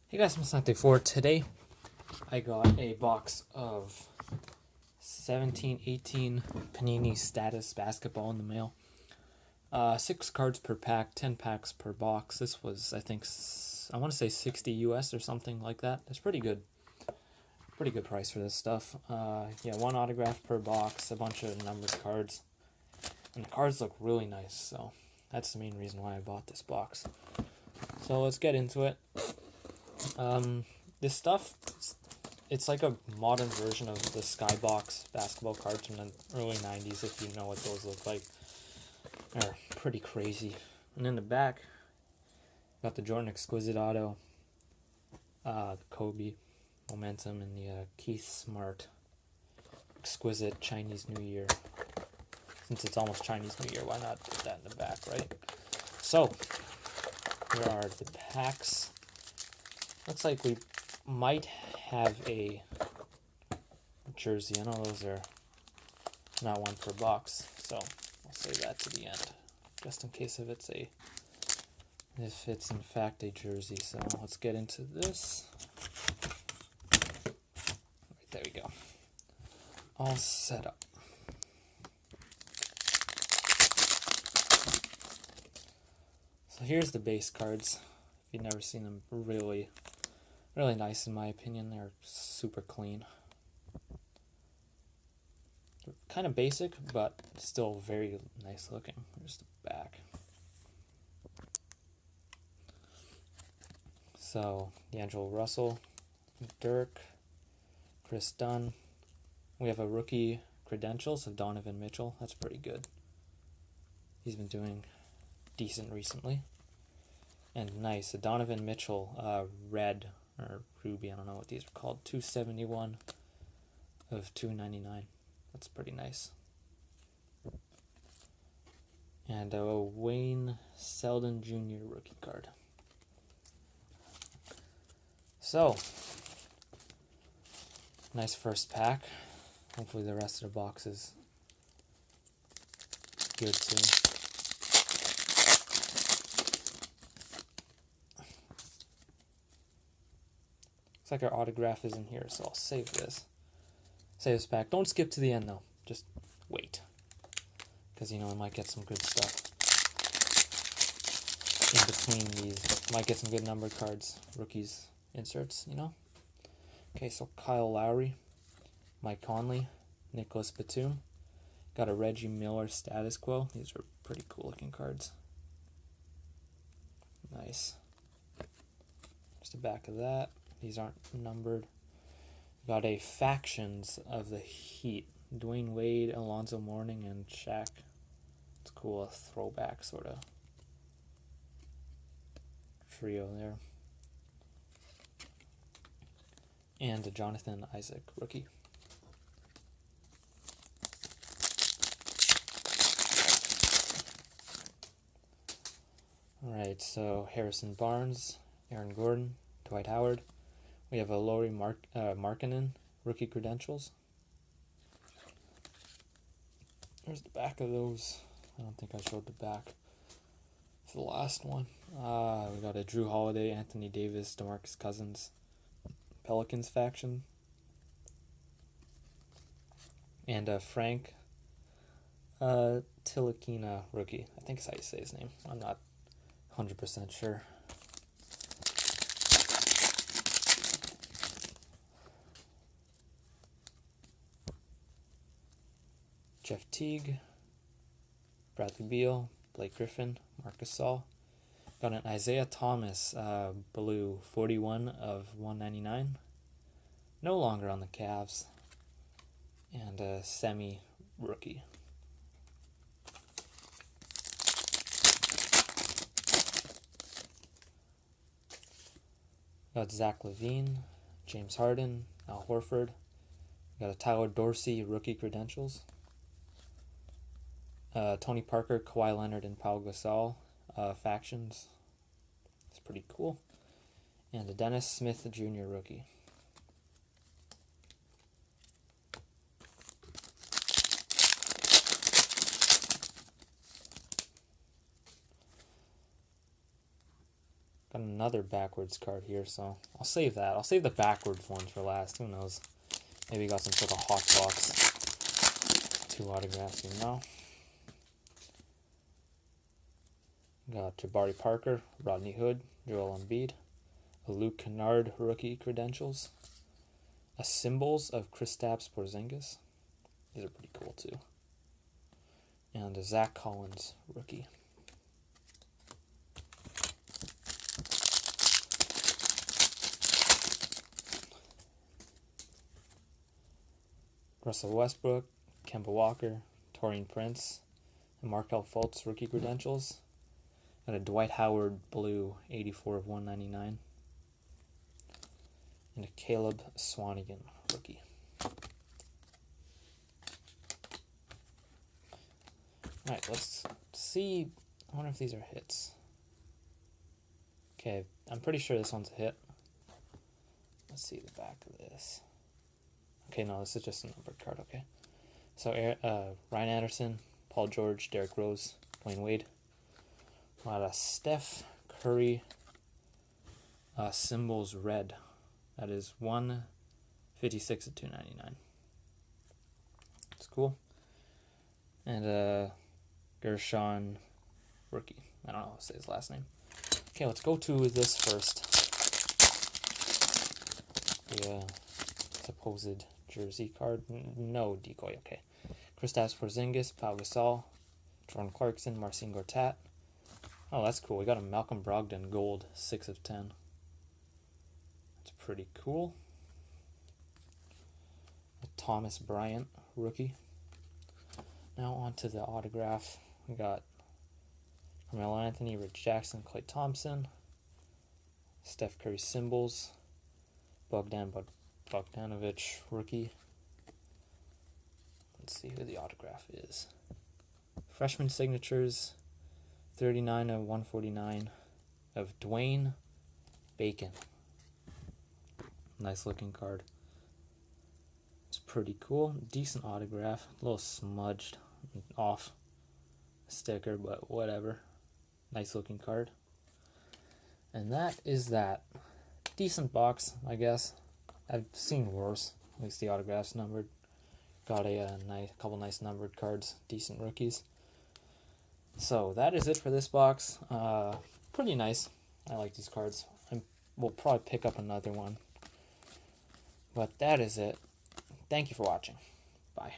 Hey guys, it's Not 4. Today I got a box of 17-18 Panini status basketball in the mail. 6 cards per pack, 10 packs per box. This was, I think, I want to say 60 US or something like that. It's pretty good. Pretty good price for this stuff. Yeah, 1 autograph per box, a bunch of numbered cards. And the cards look really nice, so that's the main reason why I bought this box. So let's get into it. This stuff, it's like a modern version of the Skybox basketball cards from the early 90s, if you know what those look like. They're pretty crazy. And in the back, got the Jordan Exquisite Auto, the Kobe Momentum, and the Keith Smart Exquisite Chinese New Year. Since it's almost Chinese New Year, why not put that in the back, right? So, here are the packs. Looks like we might have a jersey. I know those are not 1 per box, so I'll save that to the end, just in case if it's in fact a jersey. So let's get into this. Right, there we go. All set up. So here's the base cards. If you've never seen them, really nice in my opinion. They're super clean. They're kind of basic, but still very nice looking. Here's the back. So, D'Angelo Russell, Dirk, Chris Dunn. We have a rookie credentials of Donovan Mitchell. That's pretty good. He's been doing decent recently. And nice, a Donovan Mitchell red or ruby, I don't know what these are called, 271 of 299. That's pretty nice. And a Wayne Selden Jr. rookie card. So, nice first pack. Hopefully the rest of the box is good too. Looks like our autograph is in here, so I'll save this. Save this back. Don't skip to the end, though. Just wait. Because, I might get some good stuff in between these. Might get some good numbered cards. Rookies inserts, Okay, so Kyle Lowry, Mike Conley, Nicholas Batum. Got a Reggie Miller status quo. These are pretty cool looking cards. Nice. Just the back of that. These aren't numbered. Got a Factions of the Heat. Dwayne Wade, Alonzo Mourning, and Shaq. It's cool, a throwback sort of trio there. And a Jonathan Isaac rookie. Alright, so Harrison Barnes, Aaron Gordon, Dwight Howard. We have a Lauri Markkanen rookie credentials. There's the back of those. I don't think I showed the back for the last one. We got a Drew Holiday, Anthony Davis, DeMarcus Cousins, Pelicans faction. And a Frank Tilikina rookie. I think that's how you say his name. I'm not 100% sure. Jeff Teague, Bradley Beal, Blake Griffin, Marcus Gasol. Got an Isaiah Thomas blue 41 of 199. No longer on the Cavs. And a semi rookie. Got Zach LaVine, James Harden, Al Horford. Got a Tyler Dorsey rookie credentials. Tony Parker, Kawhi Leonard, and Pau Gasol factions. It's pretty cool. And a Dennis Smith Jr. rookie. another backwards card here, so I'll save that. I'll save the backwards ones for last. Who knows? Maybe we got some sort of hot box. 2 autographs, you know. Got Jabari Parker, Rodney Hood, Joel Embiid, a Luke Kennard rookie credentials, a Symbols of Kristaps Porzingis. These are pretty cool too. And a Zach Collins rookie. Russell Westbrook, Kemba Walker, Taurean Prince, and Markelle Fultz rookie credentials. And a Dwight Howard blue 84 of 199. And a Caleb Swanigan rookie. Alright, let's see. I wonder if these are hits. Okay, I'm pretty sure this one's a hit. Let's see the back of this. Okay, no, this is just a numbered card, okay. So, Ryan Anderson, Paul George, Derrick Rose, Dwayne Wade. A lot of Steph Curry Symbols red. That is 156 of 299. It's cool. And Gershon rookie. I don't know how to say his last name. Okay, let's go to this first. The supposed jersey card. No decoy, okay. Kristaps Porzingis, Pau Gasol, Jordan Clarkson, Marcin Gortat. Oh, that's cool. We got a Malcolm Brogdon gold, 6 of 10. That's pretty cool. A Thomas Bryant rookie. Now on to the autograph. We got Carmelo Anthony, Rich Jackson, Klay Thompson, Steph Curry Symbols, Bogdanovich rookie. Let's see who the autograph is. Freshman signatures, 39 of 149 of Dwayne Bacon. Nice looking card. It's pretty cool. Decent autograph. A little smudged off sticker, but whatever. Nice looking card. And that is that. Decent box, I guess. I've seen worse. At least the autograph's numbered. Got a couple nice numbered cards. Decent rookies. So that is it for this box. Pretty nice. I like these cards. We'll probably pick up another one. But that is it. Thank you for watching. Bye.